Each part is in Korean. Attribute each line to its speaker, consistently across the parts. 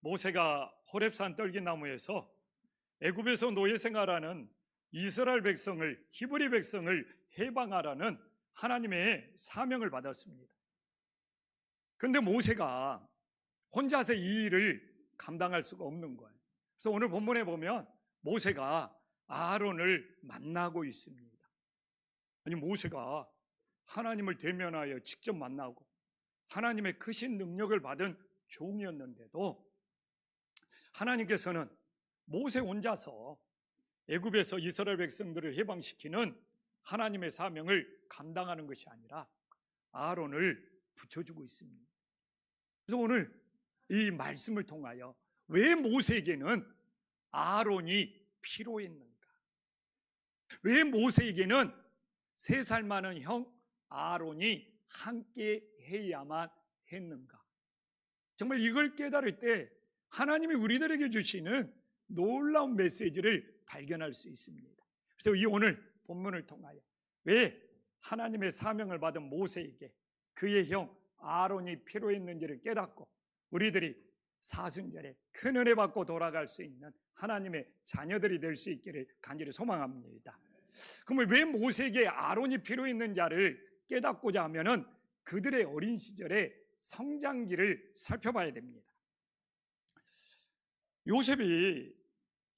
Speaker 1: 모세가 호렙산 떨기나무에서 애굽에서 노예 생활하는 이스라엘 백성을, 히브리 백성을 해방하라는 하나님의 사명을 받았습니다. 그런데 모세가 혼자서 이 일을 감당할 수가 없는 거예요. 그래서 오늘 본문에 보면 모세가 아론을 만나고 있습니다. 아니, 모세가 하나님을 대면하여 직접 만나고 하나님의 크신 능력을 받은 종이었는데도 하나님께서는 모세 혼자서 애굽에서 이스라엘 백성들을 해방시키는 하나님의 사명을 감당하는 것이 아니라 아론을 붙여주고 있습니다. 그래서 오늘 이 말씀을 통하여 왜 모세에게는 아론이 필요했는가? 왜 모세에게는 3살 많은 형 아론이 함께 해야만 했는가? 정말 이걸 깨달을 때 하나님이 우리들에게 주시는 놀라운 메시지를 발견할 수 있습니다. 그래서 이 오늘 본문을 통하여 왜 하나님의 사명을 받은 모세에게 그의 형 아론이 필요했는지를 깨닫고 우리들이 사순절에 큰 은혜 받고 돌아갈 수 있는 하나님의 자녀들이 될 수 있기를 간절히 소망합니다. 그러면 왜 모세에게 아론이 필요했는지를 깨닫고자 하면은 그들의 어린 시절의 성장기를 살펴봐야 됩니다. 요셉이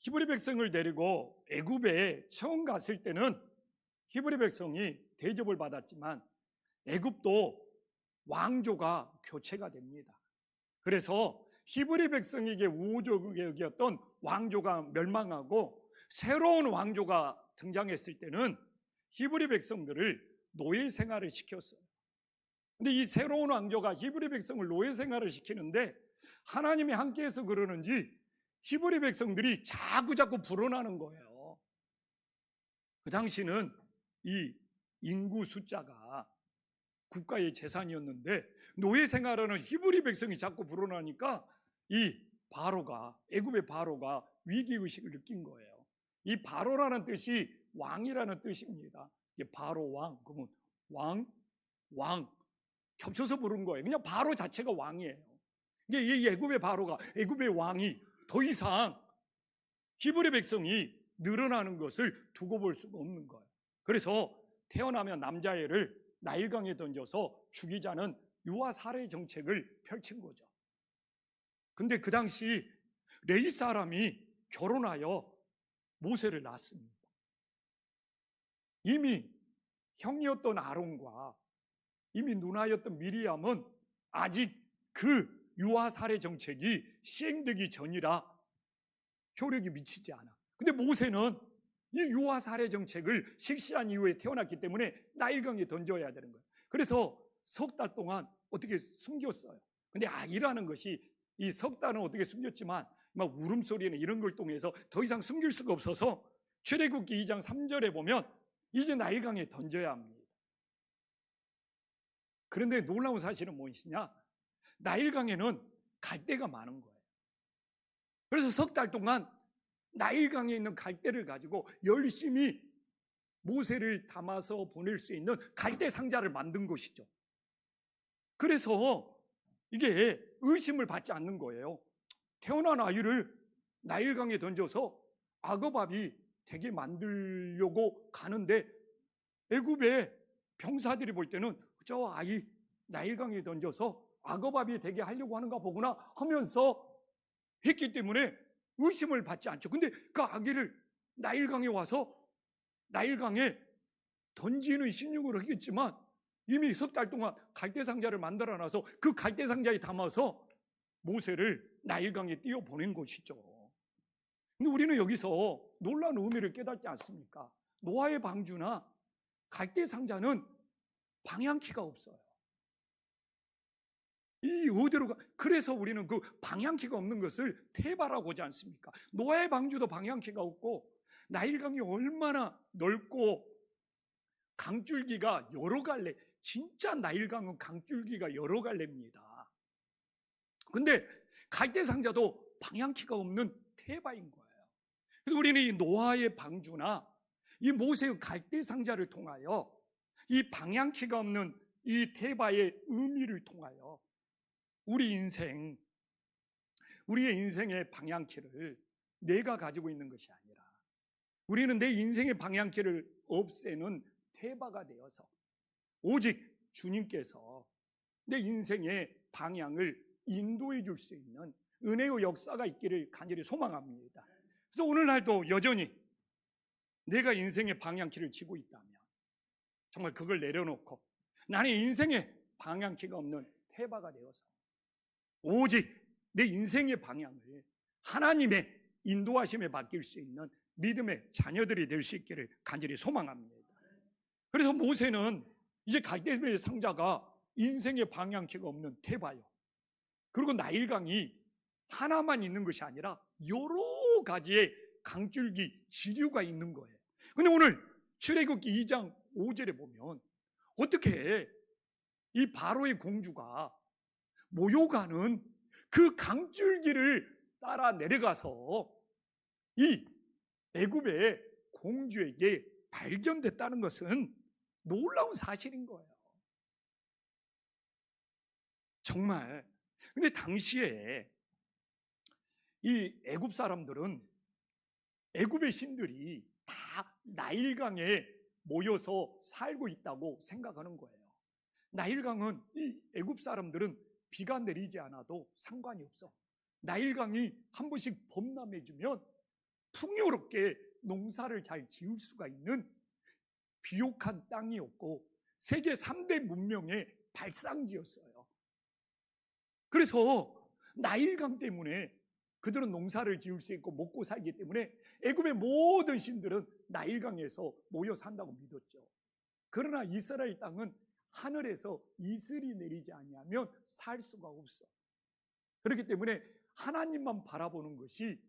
Speaker 1: 히브리 백성을 데리고 애굽에 처음 갔을 때는 히브리 백성이 대접을 받았지만 애굽도 왕조가 교체가 됩니다. 그래서 히브리 백성에게 우호적이게 여겼던 왕조가 멸망하고 새로운 왕조가 등장했을 때는 히브리 백성들을 노예 생활을 시켰어요. 근데 이 새로운 왕조가 히브리 백성을 노예 생활을 시키는데 하나님이 함께해서 그러는지 히브리 백성들이 자꾸 불어나는 거예요. 그 당시는 이 인구 숫자가 국가의 재산이었는데 노예 생활하는 히브리 백성이 자꾸 불어나니까 이 바로가, 애굽의 바로가 위기의식을 느낀 거예요. 이 바로라는 뜻이 왕이라는 뜻입니다. 이게 바로 왕, 그러면 왕 겹쳐서 부른 거예요. 그냥 바로 자체가 왕이에요. 이게 이 애굽의 바로가, 애굽의 왕이 더 이상 히브리 백성이 늘어나는 것을 두고 볼 수가 없는 거예요. 그래서 태어나면 남자애를 나일강에 던져서 죽이자는 유아 살해 정책을 펼친 거죠. 근데 그 당시 레위 사람이 결혼하여 모세를 낳았습니다. 이미 형이었던 아론과 이미 누나였던 미리암은 아직 그 유아 살해 정책이 시행되기 전이라 효력이 미치지 않아. 근데 모세는 이 유아 살해 정책을 실시한 이후에 태어났기 때문에 나일강에 던져야 되는 거예요. 그래서 석 달 동안 어떻게 숨겼어요. 근데 아이라는 것이 이 석 달은 어떻게 숨겼지만 막 울음소리나 이런 걸 통해서 더 이상 숨길 수가 없어서 출애굽기 2장 3절에 보면 이제 나일강에 던져야 합니다. 그런데 놀라운 사실은 무엇이냐? 나일강에는 갈대가 많은 거예요. 그래서 석 달 동안 나일강에 있는 갈대를 가지고 열심히 모세를 담아서 보낼 수 있는 갈대 상자를 만든 것이죠. 그래서 이게 의심을 받지 않는 거예요. 태어난 아이를 나일강에 던져서 악어밥이 되게 만들려고 가는데 애굽의 병사들이 볼 때는 저 아이 나일강에 던져서 악어밥이 되게 하려고 하는가 보구나 하면서 했기 때문에 의심을 받지 않죠. 근데 그 아기를 나일강에 와서 나일강에 던지는 신용을 하겠지만 이미 석 달 동안 갈대 상자를 만들어놔서 그 갈대 상자에 담아서 모세를 나일강에 띄워 보낸 것이죠. 근데 우리는 여기서 놀라운 의미를 깨닫지 않습니까? 노아의 방주나 갈대 상자는 방향키가 없어요. 이 어디로 가? 그래서 우리는 그 방향키가 없는 것을 테바라고 하지 않습니까? 노아의 방주도 방향키가 없고 나일강이 얼마나 넓고 강줄기가 여러 갈래, 진짜 나일강은 강줄기가 여러 갈래입니다. 근데 갈대상자도 방향키가 없는 테바인 거예요. 그래서 우리는 이 노아의 방주나 이 모세의 갈대상자를 통하여 이 방향키가 없는 이 테바의 의미를 통하여 우리 인생, 우리의 인생의 방향키를 내가 가지고 있는 것이 아니라 우리는 내 인생의 방향키를 없애는 태바가 되어서 오직 주님께서 내 인생의 방향을 인도해 줄 수 있는 은혜의 역사가 있기를 간절히 소망합니다. 그래서 오늘날도 여전히 내가 인생의 방향키를 쥐고 있다면 정말 그걸 내려놓고 나는 인생의 방향키가 없는 태바가 되어서 오직 내 인생의 방향을 하나님의 인도하심에 맡길 수 있는 믿음의 자녀들이 될 수 있기를 간절히 소망합니다. 그래서 모세는 이제 갈대의 상자가 인생의 방향키가 없는 태바요. 그리고 나일강이 하나만 있는 것이 아니라 여러 가지의 강줄기, 지류가 있는 거예요. 근데 오늘 출애굽기 2장 5절에 보면 어떻게 이 바로의 공주가 모여가는 그 강줄기를 따라 내려가서 이 애굽의 공주에게 발견됐다는 것은 놀라운 사실인 거예요. 정말. 근데 당시에 이 애굽 사람들은 애굽의 신들이 다 나일강에 모여서 살고 있다고 생각하는 거예요. 나일강은 이 애굽 사람들은 비가 내리지 않아도 상관이 없어. 나일강이 한 번씩 범람해주면 풍요롭게 농사를 잘 지을 수가 있는 비옥한 땅이었고 세계 3대 문명의 발상지였어요. 그래서 나일강 때문에 그들은 농사를 지을 수 있고 먹고 살기 때문에 애굽의 모든 신들은 나일강에서 모여 산다고 믿었죠. 그러나 이스라엘 땅은 하늘에서 이슬이 내리지 않으면 살 수가 없어. 그렇기 때문에 하나님만 바라보는 것이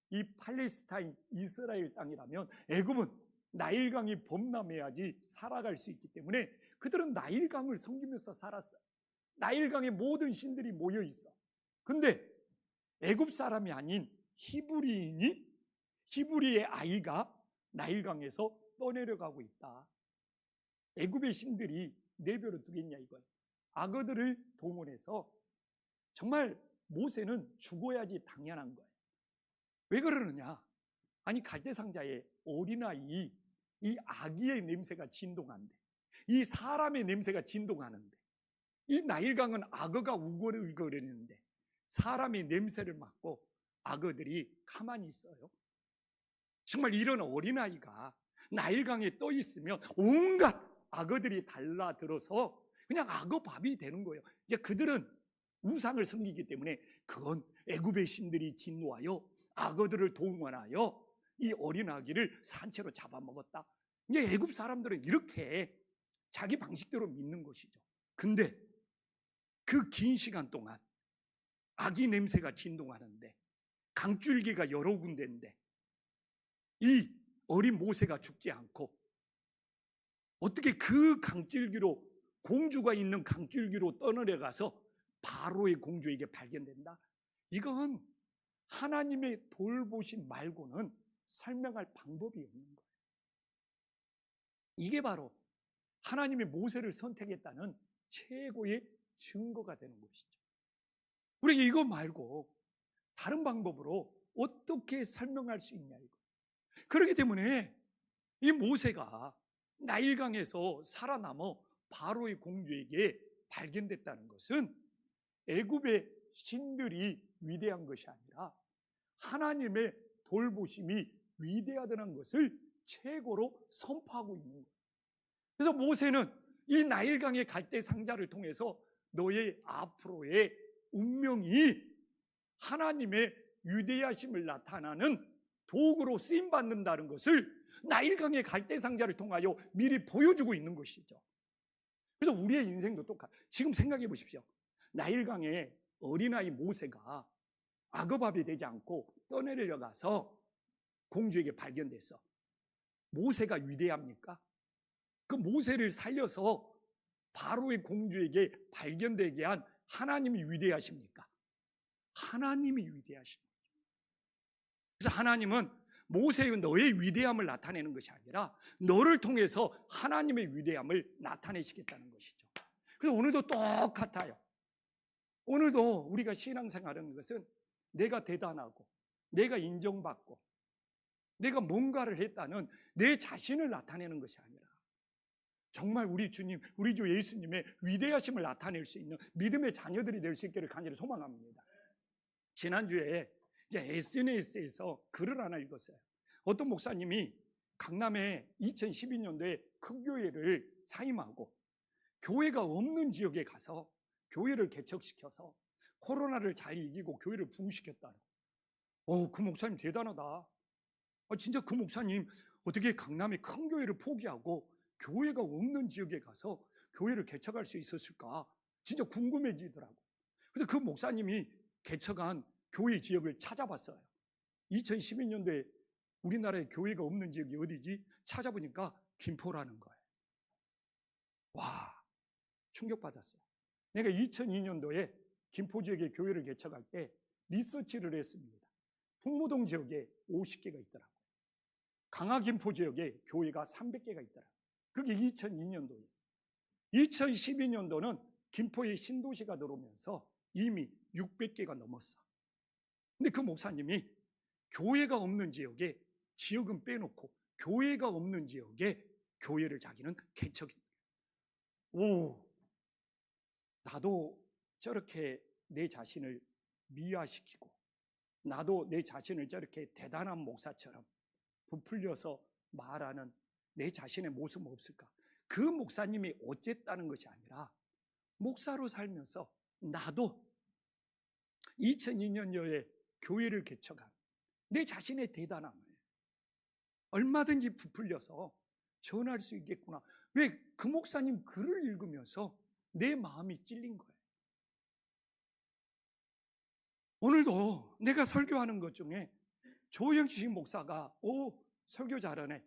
Speaker 1: 이 팔레스타인 이스라엘 땅이라면 애굽은 나일강이 범람해야지 살아갈 수 있기 때문에 그들은 나일강을 섬기면서 살았어요. 나일강에 모든 신들이 모여 있어. 근데 애굽 사람이 아닌 히브리인이 히브리의 아이가 나일강에서 떠내려가고 있다. 애굽의 신들이 내버려 두겠냐 이거예요. 악어들을 동원해서 정말 모세는 죽어야지 당연한 거예요. 왜 그러느냐? 아니 갈대상자에 어린아이 이 아기의 냄새가 진동한대. 이 사람의 냄새가 진동하는데 이 나일강은 악어가 우글우글거리는데 사람의 냄새를 맡고 악어들이 가만히 있어요. 정말 이런 어린아이가 나일강에 떠 있으면 온갖 악어들이 달라들어서 그냥 악어밥이 되는 거예요. 이제 그들은 우상을 섬기기 때문에 그건 애굽의 신들이 진노하여 악어들을 동원하여 이 어린 아기를 산채로 잡아먹었다. 이제 애굽 사람들은 이렇게 자기 방식대로 믿는 것이죠. 근데 그 긴 시간 동안 아기 냄새가 진동하는데 강줄기가 여러 군데인데 이 어린 모세가 죽지 않고 어떻게 그 강줄기로 공주가 있는 강줄기로 떠내려가서 바로의 공주에게 발견된다? 이건 하나님의 돌보심 말고는 설명할 방법이 없는 거예요. 이게 바로 하나님의 모세를 선택했다는 최고의 증거가 되는 것이죠. 우리가 이거 말고 다른 방법으로 어떻게 설명할 수 있냐 이거. 그렇기 때문에 이 모세가 나일강에서 살아남아 바로의 공주에게 발견됐다는 것은 애굽의 신들이 위대한 것이 아니라 하나님의 돌보심이 위대하다는 것을 최고로 선포하고 있는 거예요. 그래서 모세는 이 나일강의 갈대 상자를 통해서 너의 앞으로의 운명이 하나님의 위대하심을 나타나는 도구로 쓰임받는다는 것을 나일강의 갈대 상자를 통하여 미리 보여주고 있는 것이죠. 그래서 우리의 인생도 똑같아요. 지금 생각해 보십시오. 나일강의 어린아이 모세가 악어밥이 되지 않고 떠내려가서 공주에게 발견됐어. 모세가 위대합니까? 그 모세를 살려서 바로의 공주에게 발견되게 한 하나님이 위대하십니까? 하나님이 위대하십니다. 그래서 하나님은 모세의 너의 위대함을 나타내는 것이 아니라 너를 통해서 하나님의 위대함을 나타내시겠다는 것이죠. 그래서 오늘도 똑같아요. 오늘도 우리가 신앙생활하는 것은 내가 대단하고 내가 인정받고 내가 뭔가를 했다는 내 자신을 나타내는 것이 아니라 정말 우리 주님, 우리 주 예수님의 위대하심을 나타낼 수 있는 믿음의 자녀들이 될 수 있기를 간절히 소망합니다. 지난주에 이제 SNS에서 글을 하나 읽었어요. 어떤 목사님이 강남에 2012년도에 큰 교회를 사임하고 교회가 없는 지역에 가서 교회를 개척시켜서 코로나를 잘 이기고 교회를 부흥시켰다는. 그 목사님 대단하다. 진짜 그 목사님 어떻게 강남의 큰 교회를 포기하고 교회가 없는 지역에 가서 교회를 개척할 수 있었을까? 진짜 궁금해지더라고. 그래서 그 목사님이 개척한 교회 지역을 찾아봤어요. 2012년도에 우리나라에 교회가 없는 지역이 어디지? 찾아보니까 김포라는 거예요. 와, 충격받았어요. 내가 2002년도에 김포 지역에 교회를 개척할 때 리서치를 했습니다. 풍무동 지역에 50개가 있더라고요. 강화김포 지역에 교회가 300개가 있더라고요. 그게 2002년도였어요. 2012년도는 김포에 신도시가 들어오면서 이미 600개가 넘었어. 근데 그 목사님이 교회가 없는 지역에 지역은 빼놓고 교회가 없는 지역에 교회를 자기는 개척했다. 나도 저렇게 내 자신을 미화시키고 나도 내 자신을 저렇게 대단한 목사처럼 부풀려서 말하는 내 자신의 모습은 없을까? 그 목사님이 어쨌다는 것이 아니라 목사로 살면서 나도 2002년도에 교회를 개척한 내 자신의 대단함을 얼마든지 부풀려서 전할 수 있겠구나. 왜? 그 목사님 글을 읽으면서 내 마음이 찔린 거예요. 오늘도 내가 설교하는 것 중에 조영식 목사가 설교 잘하네.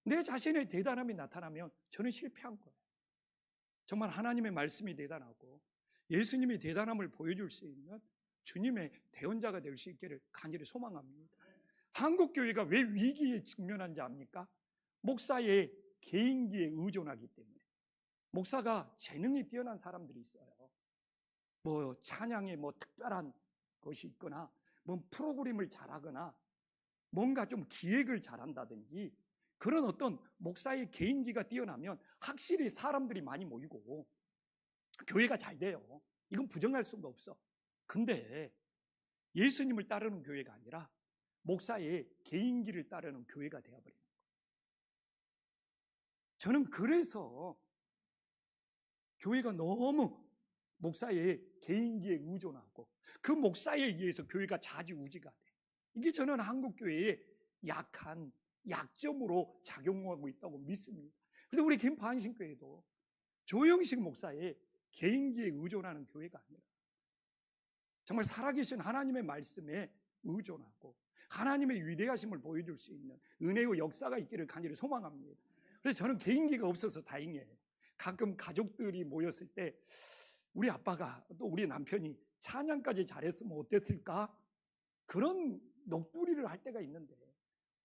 Speaker 1: 내 자신의 대단함이 나타나면 저는 실패한 거예요. 정말 하나님의 말씀이 대단하고 예수님이 대단함을 보여줄 수 있는 주님의 대언자가 될 수 있기를 간절히 소망합니다. 한국교회가 왜 위기에 직면한지 압니까? 목사의 개인기에 의존하기 때문에. 목사가 재능이 뛰어난 사람들이 있어요. 찬양에 특별한 것이 있거나 프로그램을 잘하거나 뭔가 좀 기획을 잘한다든지 그런 어떤 목사의 개인기가 뛰어나면 확실히 사람들이 많이 모이고 교회가 잘 돼요. 이건 부정할 수가 없어. 근데 예수님을 따르는 교회가 아니라 목사의 개인기를 따르는 교회가 되어버리는 거예요. 저는 그래서 교회가 너무 목사의 개인기에 의존하고 그 목사에 의해서 교회가 좌지우지가 돼. 이게 저는 한국교회의 약한 약점으로 작용하고 있다고 믿습니다. 그래서 우리 김포 안신교회도 조영식 목사의 개인기에 의존하는 교회가 아니라 정말 살아계신 하나님의 말씀에 의존하고 하나님의 위대하심을 보여줄 수 있는 은혜의 역사가 있기를 간절히 소망합니다. 그래서 저는 개인기가 없어서 다행이에요. 가끔 가족들이 모였을 때 우리 아빠가 또 우리 남편이 찬양까지 잘했으면 어땠을까? 그런 넋두리를 할 때가 있는데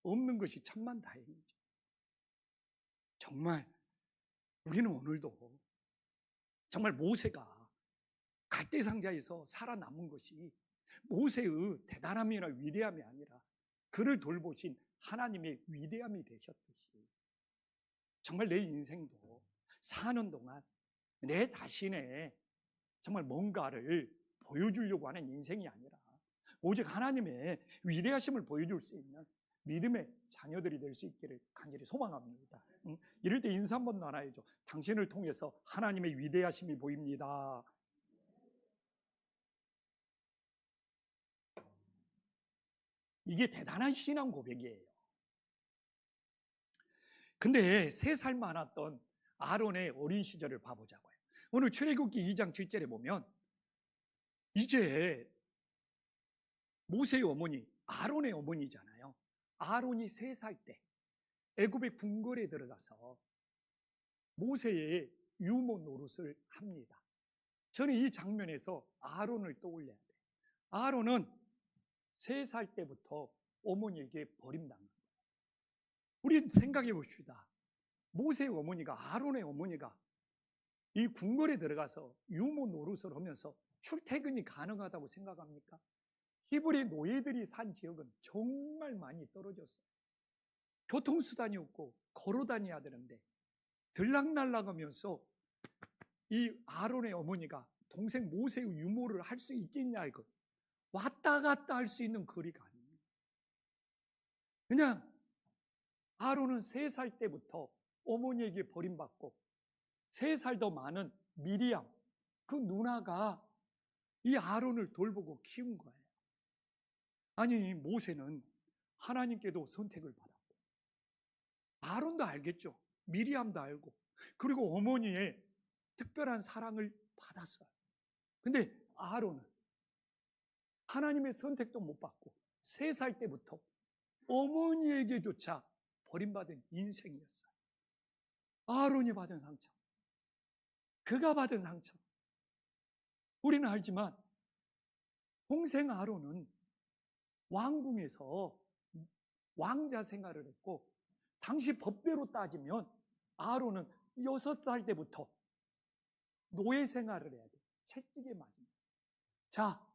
Speaker 1: 없는 것이 천만다행이죠. 정말 우리는 오늘도 정말 모세가 갈대상자에서 살아남은 것이 모세의 대단함이나 위대함이 아니라 그를 돌보신 하나님의 위대함이 되셨듯이 정말 내 인생도 사는 동안 내 자신의 정말 뭔가를 보여주려고 하는 인생이 아니라 오직 하나님의 위대하심을 보여줄 수 있는 믿음의 자녀들이 될 수 있기를 간절히 소망합니다. 이럴 때 인사 한번 나눠야죠. 당신을 통해서 하나님의 위대하심이 보입니다. 이게 대단한 신앙 고백이에요. 근데 3살 많았던 아론의 어린 시절을 봐보자고요. 오늘 출애굽기 2장 7절에 보면 이제 모세의 어머니, 아론의 어머니잖아요. 아론이 3살 때 애굽의 궁궐에 들어가서 모세의 유모 노릇을 합니다. 저는 이 장면에서 아론을 떠올려야 돼요. 아론은 3살 때부터 어머니에게 버림당한 거예요. 우리 생각해 봅시다. 모세의 어머니가, 아론의 어머니가 이 궁궐에 들어가서 유모 노릇을 하면서 출퇴근이 가능하다고 생각합니까? 히브리 노예들이 산 지역은 정말 많이 떨어졌어요. 교통수단이 없고 걸어 다녀야 되는데 들락날락하면서 이 아론의 어머니가 동생 모세의 유모를 할 수 있겠냐, 이거 왔다 갔다 할 수 있는 거리가 아닙니다. 그냥 아론은 3살 때부터 어머니에게 버림받고 3살 더 많은 미리암, 그 누나가 이 아론을 돌보고 키운 거예요. 아니, 모세는 하나님께도 선택을 받았고 아론도 알겠죠. 미리암도 알고, 그리고 어머니의 특별한 사랑을 받았어요. 근데 아론은 하나님의 선택도 못 받고 3살 때부터 어머니에게조차 버림받은 인생이었어요. 아론이 받은 상처, 그가 받은 상처, 우리는 알지만 동생 아론은 왕궁에서 왕자 생활을 했고, 당시 법대로 따지면 아론은 6살 때부터 노예 생활을 해야 돼. 채찍에 맞으면서. 자,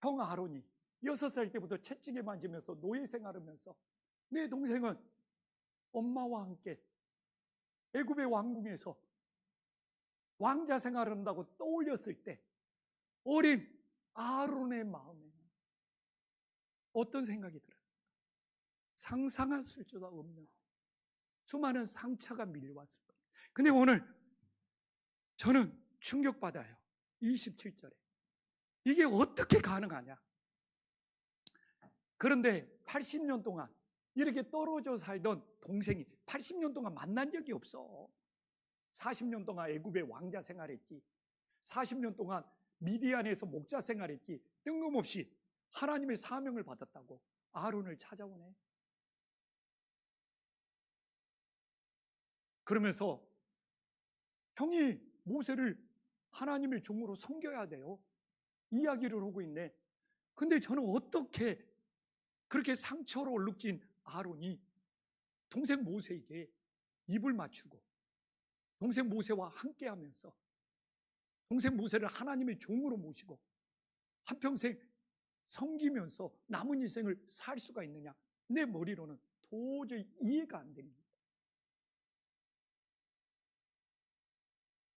Speaker 1: 형 아론이 6살 때부터 채찍에 맞으면서 노예 생활을 하면서 내 동생은 엄마와 함께 애굽의 왕궁에서 왕자 생활을 한다고 떠올렸을 때 어린 아론의 마음에 어떤 생각이 들었을까? 상상할 수도 없는 수많은 상처가 밀려왔을 거예요. 근데 오늘 저는 충격받아요. 27절에 이게 어떻게 가능하냐? 그런데 80년 동안 이렇게 떨어져 살던 동생이 80년 동안 만난 적이 없어. 40년 동안 애굽의 왕자 생활했지, 40년 동안 미디안에서 목자 생활했지, 뜬금없이 하나님의 사명을 받았다고 아론을 찾아오네. 그러면서 형이 모세를 하나님의 종으로 섬겨야 돼요, 이야기를 하고 있네. 근데 저는 어떻게 그렇게 상처로 얼룩진 아론이 동생 모세에게 입을 맞추고 동생 모세와 함께 하면서 동생 모세를 하나님의 종으로 모시고 한평생 섬기면서 남은 인생을 살 수가 있느냐? 내 머리로는 도저히 이해가 안 됩니다.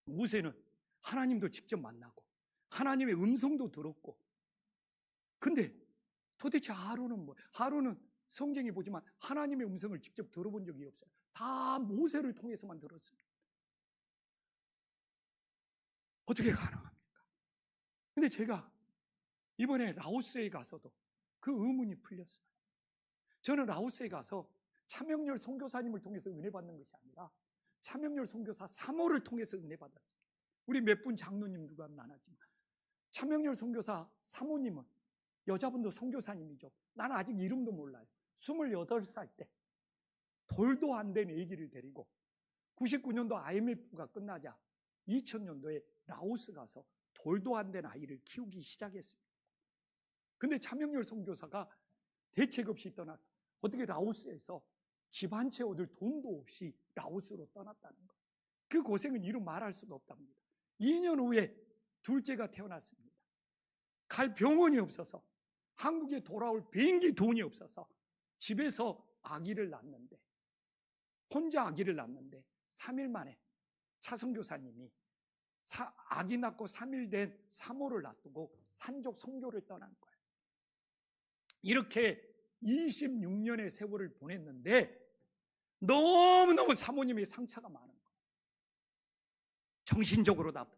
Speaker 1: 모세는 하나님도 직접 만나고 하나님의 음성도 들었고, 근데 도대체 아론은 뭐예요? 아론은 성경에 보지만 하나님의 음성을 직접 들어본 적이 없어요. 다 모세를 통해서만 들었습니다. 어떻게 가능합니까? 근데 제가 이번에 라오스에 가서도 그 의문이 풀렸어요. 저는 라오스에 가서 차명렬 선교사님을 통해서 은혜 받는 것이 아니라 차명렬 선교사 사모를 통해서 은혜 받았습니다. 우리 몇 분 장로님들과 나눴지만 차명렬 선교사 사모님은 여자분도 선교사님이죠. 나는 아직 이름도 몰라요. 28살 때 돌도 안 된 아기를 데리고 99년도 IMF가 끝나자 2000년도에 라오스 가서 돌도 안 된 아이를 키우기 시작했습니다. 근데 차명렬 선교사가 대책 없이 떠나서 어떻게 라오스에서 집 한 채 얻을 돈도 없이 라오스로 떠났다는 거예요. 그 고생은 이루 말할 수가 없답니다. 2년 후에 둘째가 태어났습니다. 갈 병원이 없어서, 한국에 돌아올 비행기 돈이 없어서 집에서 아기를 낳는데, 혼자 아기를 낳는데 3일 만에 차 선교사님이 아기 낳고 3일 된 사모를 놔두고 산족 선교를 떠난 거예요. 이렇게 26년의 세월을 보냈는데 너무너무 사모님이 상처가 많은 거예요. 정신적으로 나빠.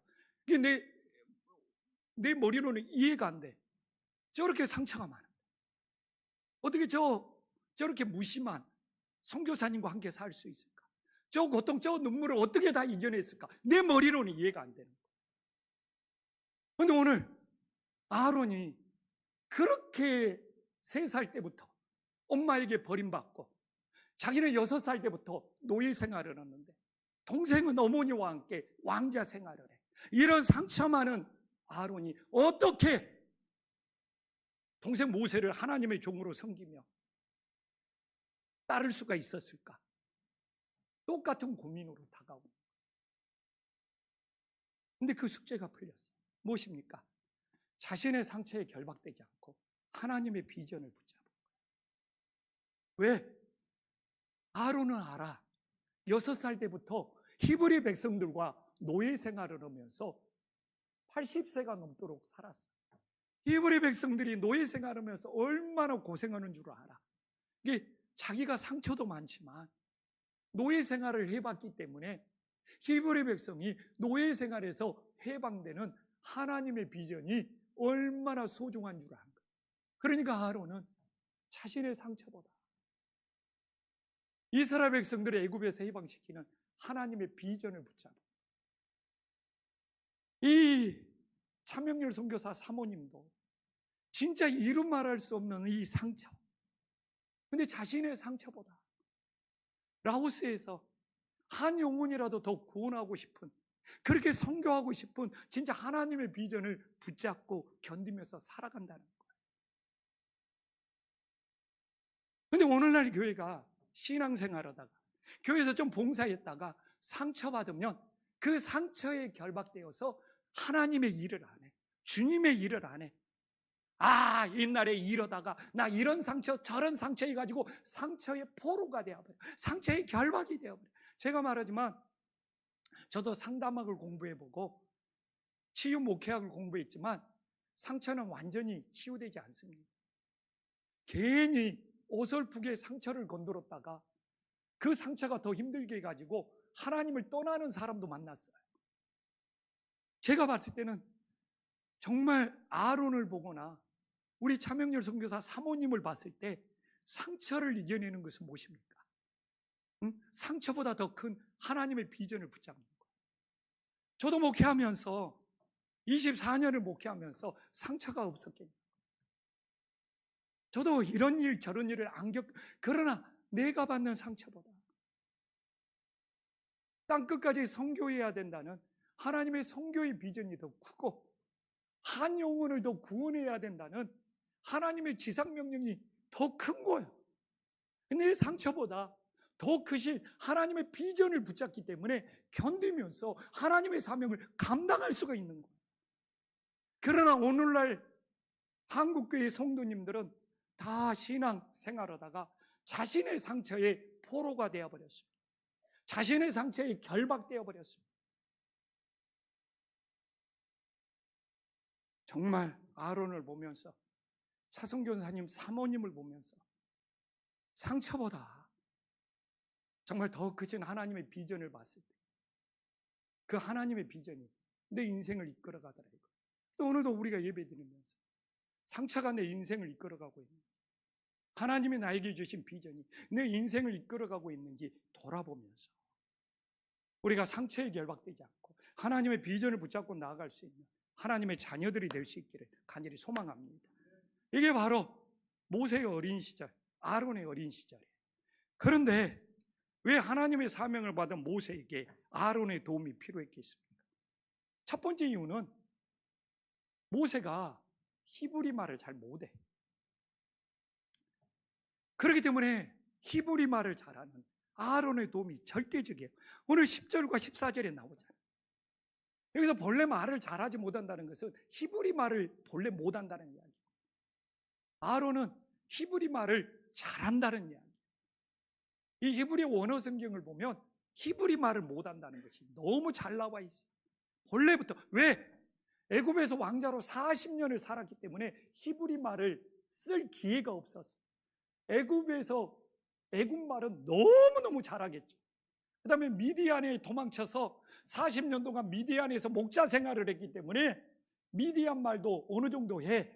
Speaker 1: 내 머리로는 이해가 안 돼. 저렇게 상처가 많은 거예요. 어떻게 저렇게 무심한 선교사님과 함께 살 수 있을까? 저 고통, 저 눈물을 어떻게 다 이겨냈을까? 내 머리로는 이해가 안 되는 거예요. 그런데 오늘 아론이 그렇게 3살 때부터 엄마에게 버림받고 자기는 6살 때부터 노예 생활을 했는데 동생은 어머니와 함께 왕자 생활을 해. 이런 상처 많은 아론이 어떻게 동생 모세를 하나님의 종으로 섬기며 따를 수가 있었을까? 똑같은 고민으로 다가오는 거예요. 근데 그 숙제가 풀렸어요. 무엇입니까? 자신의 상처에 결박되지 않고 하나님의 비전을 붙잡은 거예요. 왜? 아론은 알아. 6살 때부터 히브리 백성들과 노예 생활을 하면서 80세가 넘도록 살았어요. 히브리 백성들이 노예 생활하면서 얼마나 고생하는 줄 알아. 이게 자기가 상처도 많지만 노예 생활을 해봤기 때문에 히브리 백성이 노예 생활에서 해방되는 하나님의 비전이 얼마나 소중한 줄 아는 거예요. 그러니까 아론은 자신의 상처보다 이스라엘 백성들을 애굽에서 해방시키는 하나님의 비전을 붙잡아. 이 차명렬 선교사 사모님도 진짜 이루 말할 수 없는 이 상처, 근데 자신의 상처보다 라오스에서 한 영혼이라도 더 구원하고 싶은, 그렇게 선교하고 싶은 진짜 하나님의 비전을 붙잡고 견디면서 살아간다는 거예요. 근데 오늘날 교회가 신앙생활하다가 교회에서 좀 봉사했다가 상처받으면 그 상처에 결박되어서 하나님의 일을 안 해. 주님의 일을 안 해. 아, 옛날에 이러다가 나 이런 상처 저런 상처 해가지고 상처의 포로가 되어버려. 상처의 결박이 되어버려. 제가 말하지만 저도 상담학을 공부해보고 치유 목회학을 공부했지만 상처는 완전히 치유되지 않습니다. 괜히 어설프게 상처를 건드렸다가 그 상처가 더 힘들게 해가지고 하나님을 떠나는 사람도 만났어요. 제가 봤을 때는 정말 아론을 보거나 우리 차명렬 선교사 사모님을 봤을 때 상처를 이겨내는 것은 무엇입니까? 상처보다 더 큰 하나님의 비전을 붙잡는 거예요. 저도 목회하면서 24년을 목회하면서 상처가 없었겠냐. 저도 이런 일 저런 일을 안 그러나 내가 받는 상처보다 땅끝까지 선교해야 된다는 하나님의 선교의 비전이 더 크고 한 영혼을 더 구원해야 된다는 하나님의 지상명령이 더 큰 거예요. 내 상처보다 더 크신 하나님의 비전을 붙잡기 때문에 견디면서 하나님의 사명을 감당할 수가 있는 거예요. 그러나 오늘날 한국교회 성도님들은 다 신앙 생활하다가 자신의 상처에 포로가 되어버렸습니다. 자신의 상처에 결박되어 버렸습니다. 정말 아론을 보면서 차성교사님 사모님을 보면서 상처보다 정말 더 크신 하나님의 비전을 봤을 때 그 하나님의 비전이 내 인생을 이끌어가더라 이거. 또 오늘도 우리가 예배드리면서 상처가 내 인생을 이끌어가고 있는, 하나님이 나에게 주신 비전이 내 인생을 이끌어가고 있는지 돌아보면서 우리가 상처에 결박되지 않고 하나님의 비전을 붙잡고 나아갈 수 있는 하나님의 자녀들이 될 수 있기를 간절히 소망합니다. 이게 바로 모세의 어린 시절, 아론의 어린 시절이에요. 그런데 왜 하나님의 사명을 받은 모세에게 아론의 도움이 필요했겠습니까? 첫 번째 이유는 모세가 히브리 말을 잘 못해. 그렇기 때문에 히브리 말을 잘하는 아론의 도움이 절대적이에요. 오늘 10절과 14절에 나오잖아요. 여기서 본래 말을 잘하지 못한다는 것은 히브리 말을 본래 못한다는 이야기예요. 아론은 히브리 말을 잘한다는 이야기예요. 이 히브리 원어 성경을 보면 히브리 말을 못한다는 것이 너무 잘 나와 있어요. 본래부터. 왜? 애굽에서 왕자로 40년을 살았기 때문에 히브리 말을 쓸 기회가 없었어요. 애굽에서 애굽 말은 너무너무 잘하겠죠. 그 다음에 미디안에 도망쳐서 40년 동안 미디안에서 목자 생활을 했기 때문에 미디안 말도 어느 정도 해.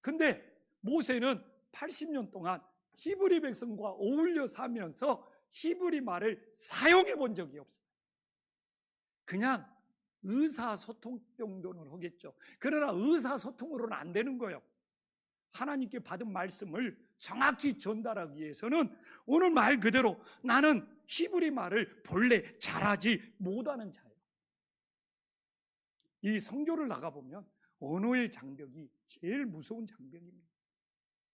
Speaker 1: 근데 모세는 80년 동안 히브리 백성과 어울려 살면서 히브리 말을 사용해 본 적이 없어요. 그냥 의사소통 정도는 하겠죠. 그러나 의사소통으로는 안 되는 거예요. 하나님께 받은 말씀을 정확히 전달하기 위해서는 오늘 말 그대로 나는 히브리 말을 본래 잘하지 못하는 자예요. 이 선교를 나가보면 언어의 장벽이 제일 무서운 장벽입니다.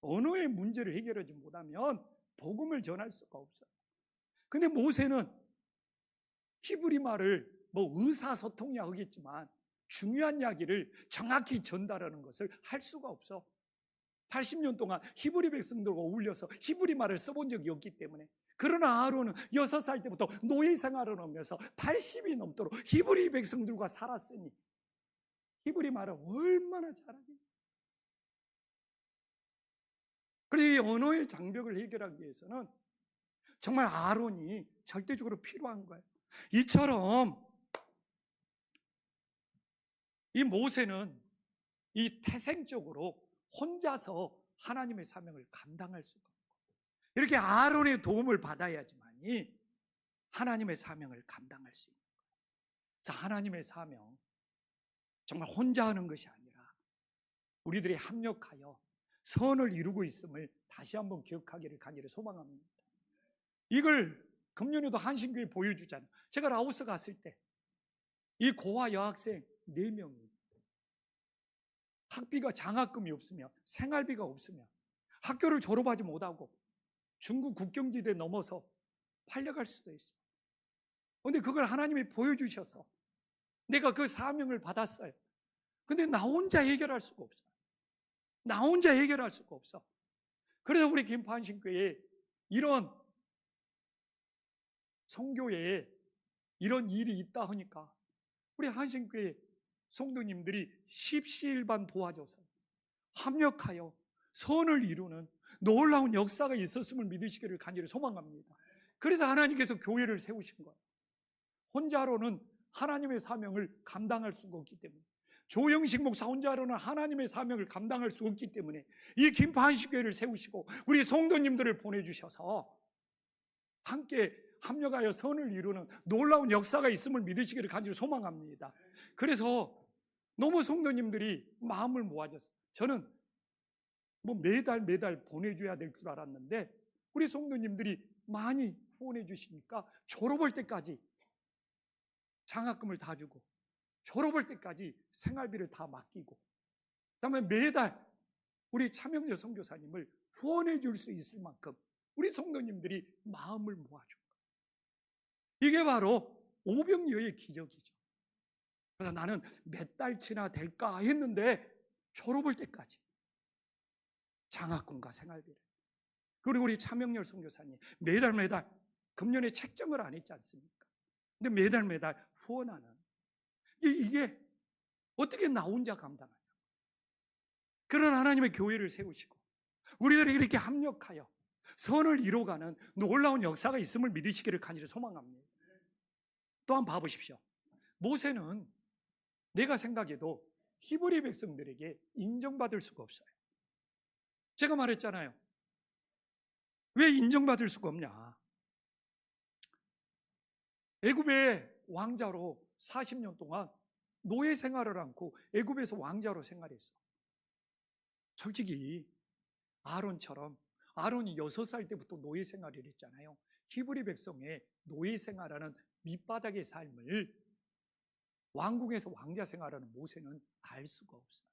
Speaker 1: 언어의 문제를 해결하지 못하면 복음을 전할 수가 없어요. 근데 모세는 히브리 말을 뭐 의사소통이야 하겠지만 중요한 이야기를 정확히 전달하는 것을 할 수가 없어. 80년 동안 히브리 백성들과 어울려서 히브리 말을 써본 적이 없기 때문에. 그러나 아론은 6살 때부터 노예 생활을 하면서 80이 넘도록 히브리 백성들과 살았으니 히브리 말을 얼마나 잘하겠냐. 그래서 이 언어의 장벽을 해결하기 위해서는 정말 아론이 절대적으로 필요한 거예요. 이처럼 이 모세는 이 태생적으로 혼자서 하나님의 사명을 감당할 수가 없고, 이렇게 아론의 도움을 받아야지만이 하나님의 사명을 감당할 수 있는 거예요. 그래서 하나님의 사명, 정말 혼자 하는 것이 아니라 우리들이 합력하여 선을 이루고 있음을 다시 한번 기억하기를 간절히 소망합니다. 이걸 금년에도 한신교회 보여주잖아요. 제가 라오스 갔을 때 이 고아 여학생 4명이 학비가 장학금이 없으며 생활비가 없으며 학교를 졸업하지 못하고 중국 국경지대 넘어서 팔려갈 수도 있어요. 그런데 그걸 하나님이 보여주셔서 내가 그 사명을 받았어요. 근데 나 혼자 해결할 수가 없어요. 나 혼자 해결할 수가 없어. 그래서 우리 김포한신교회에 이런 성교회에 이런 일이 있다 하니까 우리 한신교회 성도님들이 십시일반 도와줘서 합력하여 선을 이루는 놀라운 역사가 있었음을 믿으시기를 간절히 소망합니다. 그래서 하나님께서 교회를 세우신 거예요. 혼자로는 하나님의 사명을 감당할 수가 없기 때문에, 조영식 목사 혼자로는 하나님의 사명을 감당할 수 없기 때문에 이 김포한식교회를 세우시고 우리 성도님들을 보내주셔서 함께 합력하여 선을 이루는 놀라운 역사가 있음을 믿으시기를 간절히 소망합니다. 그래서 너무 성도님들이 마음을 모아줬어요. 저는 매달 보내줘야 될 줄 알았는데 우리 성도님들이 많이 후원해 주시니까 졸업할 때까지 장학금을 다 주고 졸업할 때까지 생활비를 다 맡기고, 그다음에 매달 우리 차명여 선교사님을 후원해 줄 수 있을 만큼 우리 성도님들이 마음을 모아준 거예요. 이게 바로 오병이어의 기적이죠. 그래서 나는 몇 달치나 될까 했는데 졸업할 때까지 장학금과 생활비를, 그리고 우리 차명열 선교사님 매달 금년에 책정을 안 했지 않습니까? 근데 매달 후원하는 이게 어떻게 나 혼자 감당하냐. 그런 하나님의 교회를 세우시고 우리들이 이렇게 합력하여 선을 이뤄가는 놀라운 역사가 있음을 믿으시기를 간절히 소망합니다. 또한 봐보십시오. 모세는 내가 생각해도 히브리 백성들에게 인정받을 수가 없어요. 제가 말했잖아요. 왜 인정받을 수가 없냐. 애굽의 왕자로 40년 동안 노예 생활을 않고 애굽에서 왕자로 생활했어. 솔직히 아론처럼, 아론이 6살 때부터 노예 생활을 했잖아요. 히브리 백성의 노예 생활하는 밑바닥의 삶을 왕궁에서 왕자 생활하는 모세는 알 수가 없어요.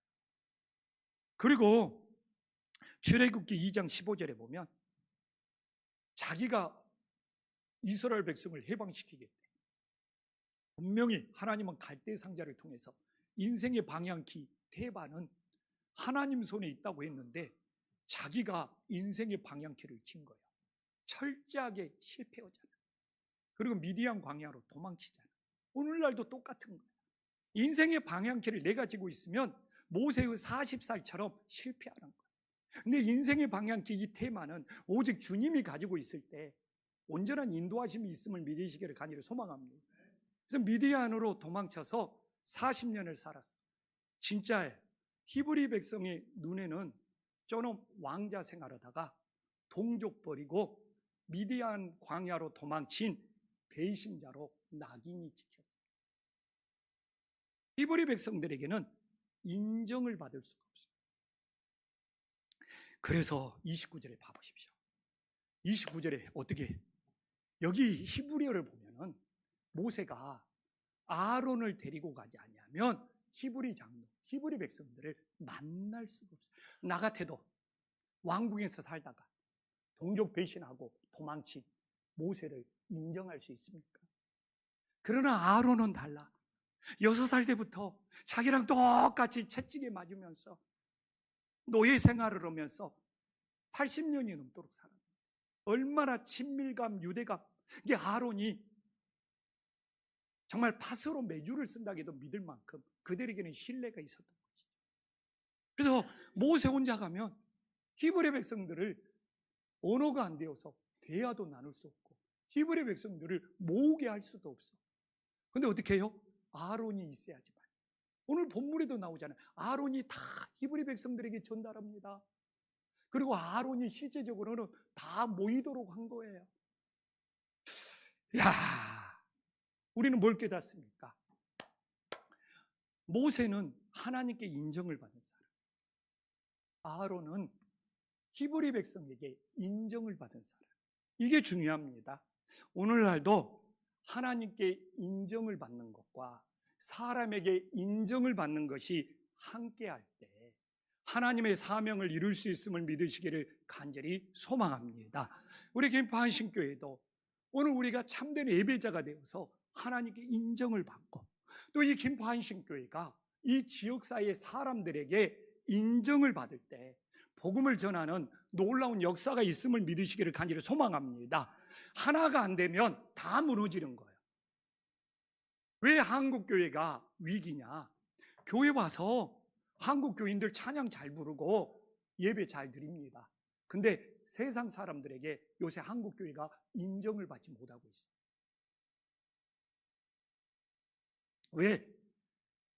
Speaker 1: 그리고 출애굽기 2장 15절에 보면 자기가 이스라엘 백성을 해방시키겠대. 분명히 하나님은 갈대 상자를 통해서 인생의 방향키 태반은 하나님 손에 있다고 했는데 자기가 인생의 방향키를 킨 거예요. 철저하게 실패하잖아. 그리고 미디안 광야로 도망치잖아. 오늘날도 똑같은 거예요. 인생의 방향키를 내가 지고 있으면 모세의 40살처럼 실패하는 거예요. 근데 인생의 방향키 이 테마는 오직 주님이 가지고 있을 때 온전한 인도하심이 있음을 믿으시기를 간절히 소망합니다. 그래서 미디안으로 도망쳐서 40년을 살았어. 진짜예요. 히브리 백성의 눈에는 저놈 왕자 생활하다가 동족 버리고 미디안 광야로 도망친 배신자로 낙인이 찍혔어요. 히브리 백성들에게는 인정을 받을 수가 없어요. 그래서 29절에 봐보십시오. 29절에 어떻게, 여기 히브리어를 보면은 모세가 아론을 데리고 가지 않으면 히브리 장로, 히브리 백성들을 만날 수가 없어요. 나 같아도 왕궁에서 살다가 동족 배신하고 도망친 모세를 인정할 수 있습니까? 그러나 아론은 달라. 6살 때부터 자기랑 똑같이 채찍에 맞으면서 노예 생활을 하면서 80년이 넘도록 살았습니다. 얼마나 친밀감, 유대감. 이게 아론이 정말 팥으로 메주를 쓴다고 믿을 만큼 그들에게는 신뢰가 있었던 것이죠. 그래서 모세 혼자 가면 히브리 백성들을 언어가 안 되어서 대화도 나눌 수 없고 히브리 백성들을 모으게 할 수도 없어. 근데 어떻게 해요? 아론이 있어야지만. 오늘 본문에도 나오잖아요. 아론이 다 히브리 백성들에게 전달합니다. 그리고 아론이 실제적으로는 다 모이도록 한 거예요. 야, 우리는 뭘 깨닫습니까? 모세는 하나님께 인정을 받는 사람, 아론은 히브리 백성에게 인정을 받은 사람. 이게 중요합니다. 오늘날도 하나님께 인정을 받는 것과 사람에게 인정을 받는 것이 함께할 때 하나님의 사명을 이룰 수 있음을 믿으시기를 간절히 소망합니다. 우리 김포한신교회도 오늘 우리가 참된 예배자가 되어서 하나님께 인정을 받고 또 이 김포한신교회가 이 지역사회의 사람들에게 인정을 받을 때 복음을 전하는 놀라운 역사가 있음을 믿으시기를 간절히 소망합니다. 하나가 안 되면 다 무너지는 거예요. 왜 한국교회가 위기냐? 교회 와서 한국 교인들 찬양 잘 부르고 예배 잘 드립니다. 근데 세상 사람들에게 요새 한국교회가 인정을 받지 못하고 있어요. 왜?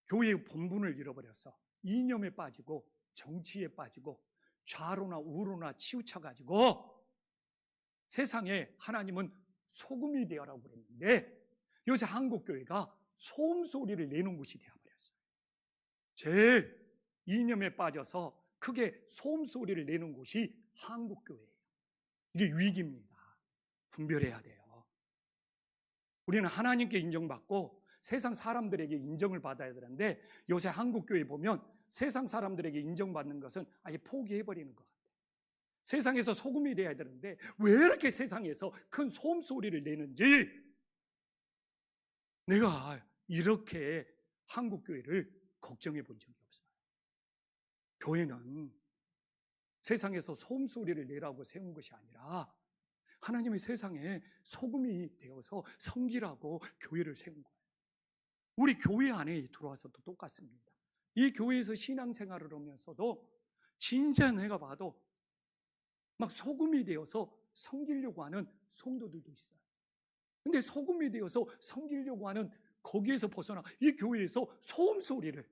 Speaker 1: 교회의 본분을 잃어버려서 이념에 빠지고 정치에 빠지고 좌로나 우로나 치우쳐가지고 세상에 하나님은 소금이 되어라고 그랬는데 요새 한국교회가 소음소리를 내는 곳이 되어버렸어요. 제일 이념에 빠져서 크게 소음소리를 내는 곳이 한국교회예요. 이게 위기입니다. 분별해야 돼요. 우리는 하나님께 인정받고 세상 사람들에게 인정을 받아야 되는데 요새 한국교회 보면 세상 사람들에게 인정받는 것은 아예 포기해버리는 것 같아요. 세상에서 소금이 돼야 되는데 왜 이렇게 세상에서 큰 소음소리를 내는지 내가 이렇게 한국교회를 걱정해 본 적이 없어요. 교회는 세상에서 소음소리를 내라고 세운 것이 아니라 하나님의 세상에 소금이 되어서 섬기라고 교회를 세운 거예요. 우리 교회 안에 들어와서도 똑같습니다. 이 교회에서 신앙생활을 하면서도 진짜 내가 봐도 막 소금이 되어서 섬기려고 하는 성도들도 있어요. 근데 소금이 되어서 섬기려고 하는 거기에서 벗어나 이 교회에서 소음소리를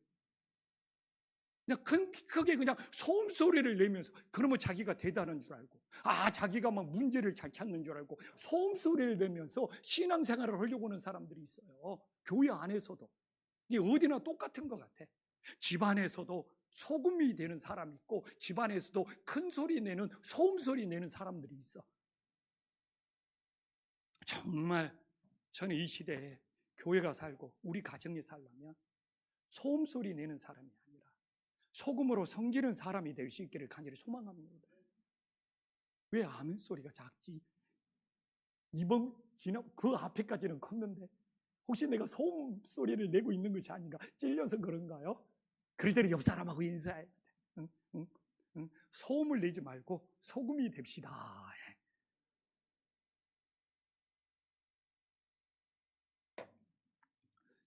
Speaker 1: 그냥 크게 그냥 소음소리를 내면서 그러면 자기가 대단한 줄 알고 자기가 막 문제를 잘 찾는 줄 알고 소음소리를 내면서 신앙생활을 하려고 하는 사람들이 있어요. 교회 안에서도. 이게 어디나 똑같은 것 같아. 집안에서도 소금이 되는 사람이 있고 집안에서도 큰 소리 내는 소음소리 내는 사람들이 있어. 정말 저는 이 시대에 교회가 살고 우리 가정이 살려면 소음소리 내는 사람이 아니라 소금으로 섬기는 사람이 될 수 있기를 간절히 소망합니다. 왜 아멘 소리가 작지? 이번 지나 그 앞에까지는 컸는데 혹시 내가 소음 소리를 내고 있는 것이 아닌가? 찔려서 그런가요? 그럴 때는 옆 사람하고 인사해. 응? 소음을 내지 말고 소금이 됩시다.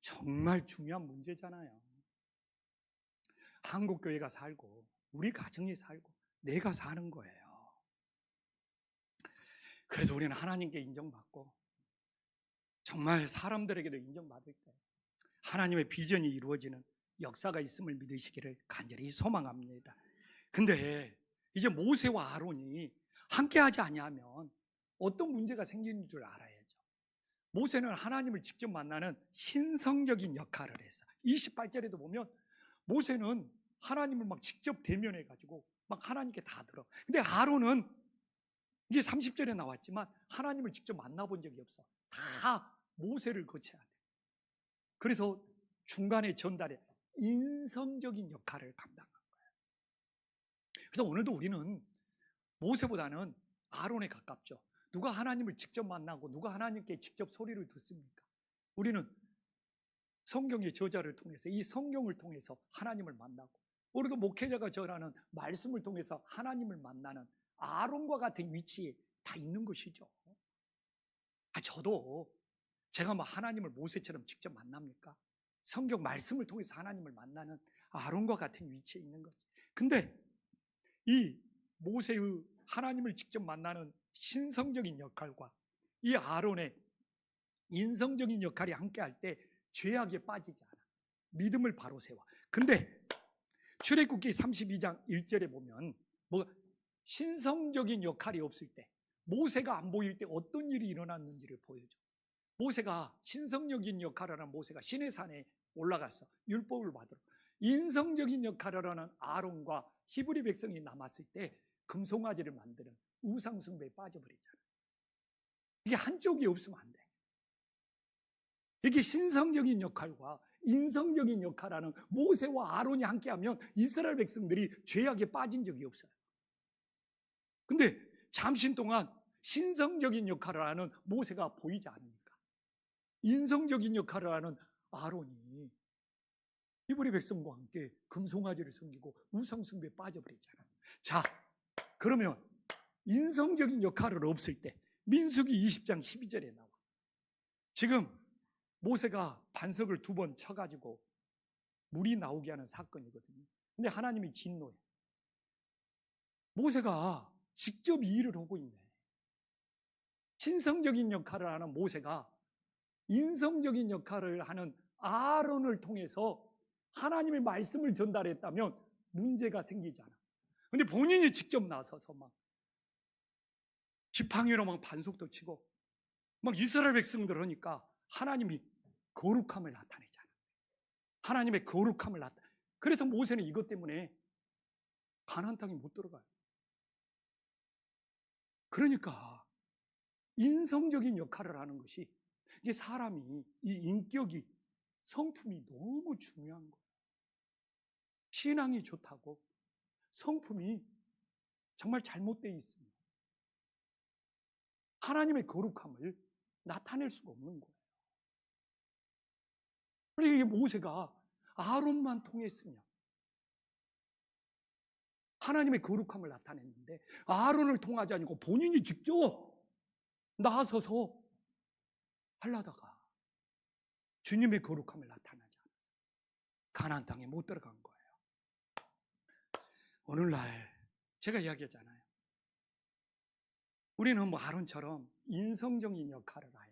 Speaker 1: 정말 중요한 문제잖아요. 한국교회가 살고 우리 가정이 살고 내가 사는 거예요. 그래도 우리는 하나님께 인정받고 정말 사람들에게도 인정받을 때 하나님의 비전이 이루어지는 역사가 있음을 믿으시기를 간절히 소망합니다. 근데 이제 모세와 아론이 함께하지 아니하면 어떤 문제가 생기는 줄 알아야죠. 모세는 하나님을 직접 만나는 신성적인 역할을 했어. 28절에도 보면 모세는 하나님을 막 직접 대면해가지고 막 하나님께 다 들어. 근데 아론은 이게 30절에 나왔지만 하나님을 직접 만나본 적이 없어. 다 모세를 거쳐야 돼. 그래서 중간에 전달해 인성적인 역할을 감당한 거예요. 그래서 오늘도 우리는 모세보다는 아론에 가깝죠. 누가 하나님을 직접 만나고 누가 하나님께 직접 소리를 듣습니까? 우리는 성경의 저자를 통해서, 이 성경을 통해서 하나님을 만나고, 우리도 목회자가 전하는 말씀을 통해서 하나님을 만나는 아론과 같은 위치에 다 있는 것이죠. 저도 제가 뭐 하나님을 모세처럼 직접 만납니까? 성경 말씀을 통해서 하나님을 만나는 아론과 같은 위치에 있는 거지. 근데 이 모세의 하나님을 직접 만나는 신성적인 역할과 이 아론의 인성적인 역할이 함께할 때 죄악에 빠지지 않아. 믿음을 바로 세워. 근데 출애굽기 32장 1절에 보면 신성적인 역할이 없을 때, 모세가 안 보일 때 어떤 일이 일어났는지를 보여줘. 모세가 신성적인 역할을 하는 모세가 시내산에 올라가서 율법을 받으러, 인성적인 역할을 하는 아론과 히브리 백성이 남았을 때 금송아지를 만드는 우상숭배에 빠져버리잖아. 이게 한쪽이 없으면 안 돼. 이게 신성적인 역할과 인성적인 역할하는 모세와 아론이 함께하면 이스라엘 백성들이 죄악에 빠진 적이 없어요. 근데 잠시 동안 신성적인 역할을 하는 모세가 보이지 않으니까 인성적인 역할을 하는 아론이 히브리 백성과 함께 금송아지를 섬기고 우상숭배에 빠져버리잖아요. 자, 그러면 인성적인 역할을 없을 때 민수기 20장 12절에 나와. 지금 모세가 반석을 2번 쳐가지고 물이 나오게 하는 사건이거든요. 근데 하나님이 진노해. 모세가 직접 이 일을 하고 있네. 신성적인 역할을 하는 모세가 인성적인 역할을 하는 아론을 통해서 하나님의 말씀을 전달했다면 문제가 생기지 않아. 근데 본인이 직접 나서서 막 지팡이로 막 반석도 치고 막 이스라엘 백성들 하니까 하나님이 거룩함을 나타내잖아. 하나님의 거룩함을 나타내. 그래서 모세는 이것 때문에 가나안 땅에 못 들어가요. 그러니까 인성적인 역할을 하는 것이, 이게 사람이 이 인격이, 성품이 너무 중요한 거예요. 신앙이 좋다고 성품이 정말 잘못되어 있습니다. 하나님의 거룩함을 나타낼 수가 없는 거예요. 그러니까 이게 모세가 아론만 통했으면 하나님의 거룩함을 나타냈는데 아론을 통하지 않고 본인이 직접 나서서 하려다가 주님의 거룩함을 나타나지 않았어요. 가나안 땅에 못 들어간 거예요. 오늘날 제가 이야기했잖아요. 우리는 뭐 아론처럼 인성적인 역할을 해야,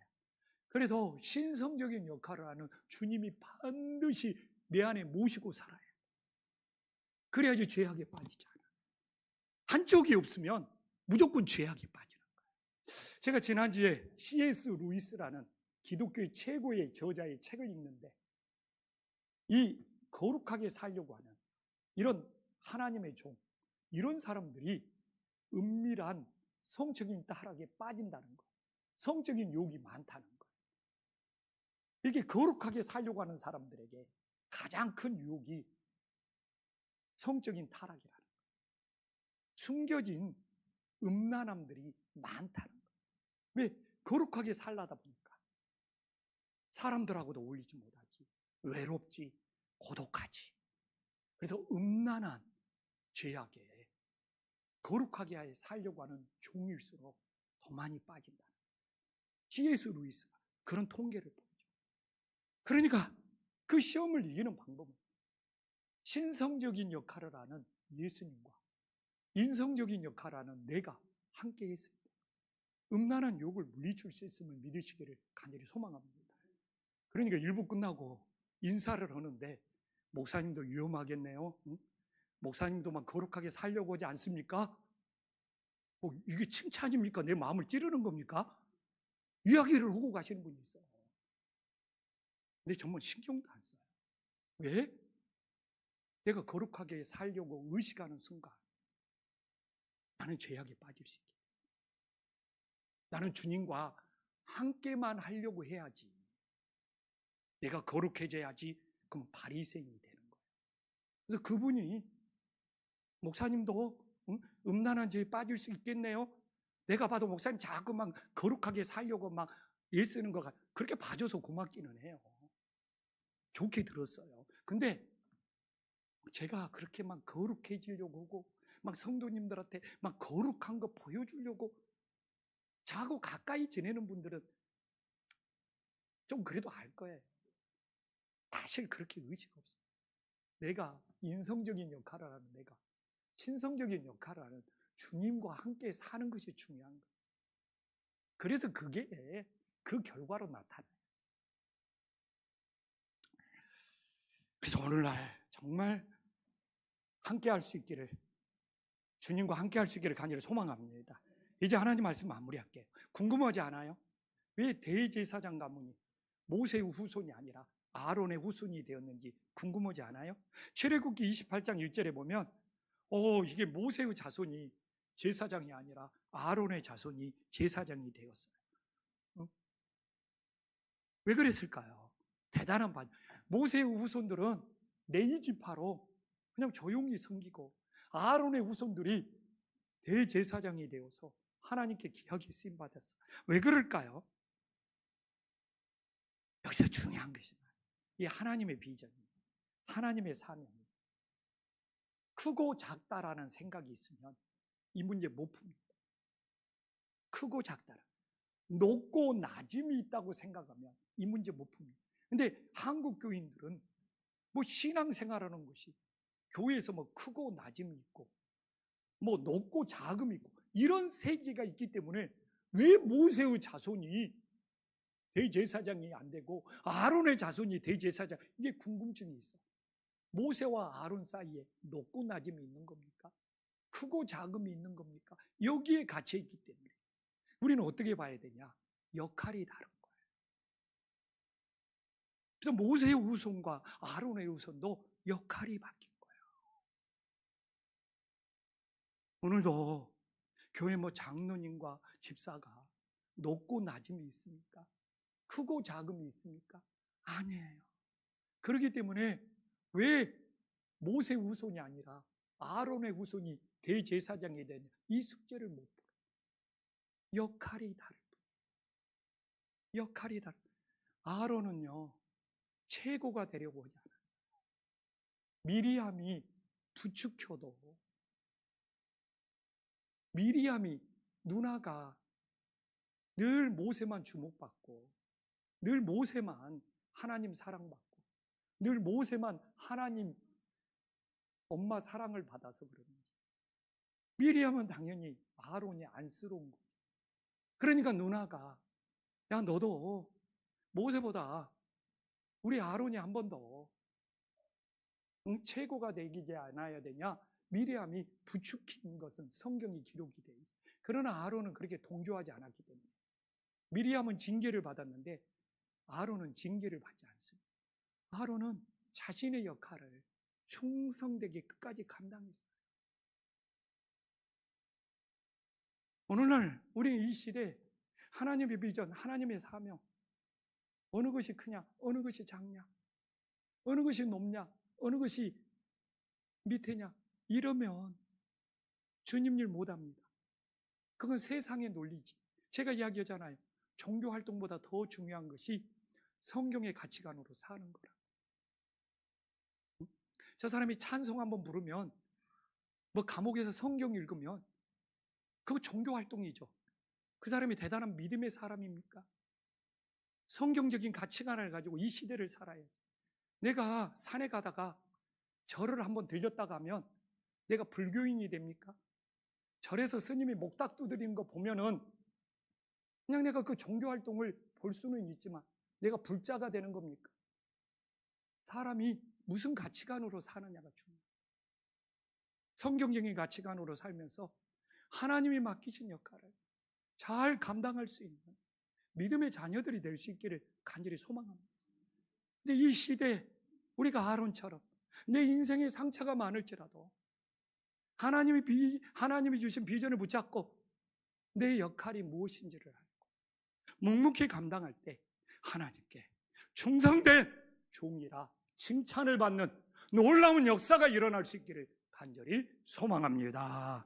Speaker 1: 그래도 신성적인 역할을 하는 주님이 반드시 내 안에 모시고 살아야 해. 그래야지 죄악에 빠지지 않아. 한쪽이 없으면 무조건 죄악에 빠지는 거예요. 제가 지난주에 C.S. 루이스라는 기독교의 최고의 저자의 책을 읽는데, 이 거룩하게 살려고 하는 이런 하나님의 종, 이런 사람들이 은밀한 성적인 타락에 빠진다는 것, 성적인 욕이 많다는 것. 이게 거룩하게 살려고 하는 사람들에게 가장 큰 유혹이 성적인 타락이라는 것, 숨겨진 음란함들이 많다는 것. 왜? 거룩하게 살라다 보니까 사람들하고도 어울리지 못하지, 외롭지, 고독하지. 그래서 음란한 죄악에 거룩하게 살려고 하는 종일수록 더 많이 빠진다. C.S. 루이스가 그런 통계를 보여줘. 그러니까 그 시험을 이기는 방법은 신성적인 역할을 하는 예수님과 인성적인 역할을 하는 내가 함께 했을 때 음란한 욕을 물리칠 수 있음을 믿으시기를 간절히 소망합니다. 그러니까 일부 끝나고 인사를 하는데, 목사님도 위험하겠네요. 응? 목사님도 막 거룩하게 살려고 하지 않습니까? 이게 칭찬입니까? 내 마음을 찌르는 겁니까? 이야기를 하고 가시는 분이 있어요. 근데 정말 신경도 안 써요. 왜? 내가 거룩하게 살려고 의식하는 순간 나는 죄악에 빠질 수 있게. 나는 주님과 함께만 하려고 해야지. 내가 거룩해져야지. 그럼 바리새인이 되는 거예요. 그래서 그분이, 목사님도 음란한 죄에 빠질 수 있겠네요. 내가 봐도 목사님 자꾸만 거룩하게 살려고 막 애쓰는 거 그렇게 봐줘서 고맙기는 해요. 좋게 들었어요. 근데 제가 그렇게 막 거룩해지려고 하고 막 성도님들한테 막 거룩한 거 보여주려고 자꾸 가까이 지내는 분들은 좀 그래도 알 거예요. 사실 그렇게 의식 없어요. 내가 인성적인 역할을 하는, 내가 신성적인 역할을 하는 주님과 함께 사는 것이 중요한 거예요. 그래서 그게 그 결과로 나타나요. 그래서 오늘날 정말 함께 할 수 있기를, 주님과 함께 할 수 있기를 간절히 소망합니다. 이제 하나님 말씀 마무리할게요. 궁금하지 않아요? 왜 대제사장 가문이 모세의 후손이 아니라 아론의 후손이 되었는지 궁금하지 않아요? 출애굽기 28장 1절에 보면 이게 모세의 자손이 제사장이 아니라 아론의 자손이 제사장이 되었어요. 왜 그랬을까요? 대단한 반. 모세의 후손들은 레위 지파로 그냥 조용히 섬기고 아론의 후손들이 대제사장이 되어서 하나님께 귀하게 쓰임 받았어요. 왜 그럴까요? 여기서 중요한 것이다. 이 하나님의 비전입니다. 하나님의 사명입니다. 크고 작다라는 생각이 있으면 이 문제 못 풉니다. 크고 작다라. 높고 낮음이 있다고 생각하면 이 문제 못 풉니다. 근데 한국 교인들은 뭐 신앙생활하는 것이 교회에서 뭐 크고 낮음이 있고 뭐 높고 작음이 있고 이런 세계가 있기 때문에 왜 모세의 자손이 대제사장이 안 되고 아론의 자손이 대제사장, 이게 궁금증이 있어. 모세와 아론 사이에 높고 낮음이 있는 겁니까? 크고 작음이 있는 겁니까? 여기에 갇혀 있기 때문에 우리는 어떻게 봐야 되냐? 역할이 다른 거예요. 그래서 모세의 후손과 아론의 후손도 역할이 바뀐 거예요. 오늘도 교회 뭐 장로님과 집사가 높고 낮음이 있습니까? 크고 작음이 있습니까? 아니에요. 그렇기 때문에 왜 모세 후손이 아니라 아론의 후손이 대제사장이 되냐? 이 숙제를 못 풀어. 역할이 다를 뿐. 역할이 다를 뿐. 아론은요, 최고가 되려고 하지 않았어요. 미리암이 부추켜도, 미리암이 누나가 늘 모세만 주목받고, 늘 모세만 하나님 사랑받고, 늘 모세만 하나님 엄마 사랑을 받아서 그러는지, 미리암은 당연히 아론이 안쓰러운 거예요. 그러니까 누나가 야 너도 모세보다 우리 아론이 한 번 더 최고가 되지 않아야 되냐? 미리암이 부추긴 것은 성경이 기록이 되어 있어요. 그러나 아론은 그렇게 동조하지 않았기 때문에 미리암은 징계를 받았는데 아론은 징계를 받지 않습니다. 아론은 자신의 역할을 충성되게 끝까지 감당했어요. 오늘날 우리 이 시대 하나님의 비전, 하나님의 사명, 어느 것이 크냐, 어느 것이 작냐, 어느 것이 높냐, 어느 것이 밑에냐, 이러면 주님 일 못합니다. 그건 세상의 논리지. 제가 이야기하잖아요. 종교 활동보다 더 중요한 것이 성경의 가치관으로 사는 거라. 저 사람이 찬송 한번 부르면, 뭐 감옥에서 성경 읽으면 그거 종교 활동이죠. 그 사람이 대단한 믿음의 사람입니까? 성경적인 가치관을 가지고 이 시대를 살아야지. 내가 산에 가다가 절을 한번 들렸다가 하면 내가 불교인이 됩니까? 절에서 스님이 목닥 두드리는 거 보면은 그냥 내가 그 종교 활동을 볼 수는 있지만 내가 불자가 되는 겁니까? 사람이 무슨 가치관으로 사느냐가 중요해요. 성경적인 가치관으로 살면서 하나님이 맡기신 역할을 잘 감당할 수 있는 믿음의 자녀들이 될 수 있기를 간절히 소망합니다. 이제 이 시대에 우리가 아론처럼 내 인생에 상처가 많을지라도 하나님이 주신 비전을 붙잡고 내 역할이 무엇인지를 알고 묵묵히 감당할 때 하나님께 충성된 종이라 칭찬을 받는 놀라운 역사가 일어날 수 있기를 간절히 소망합니다.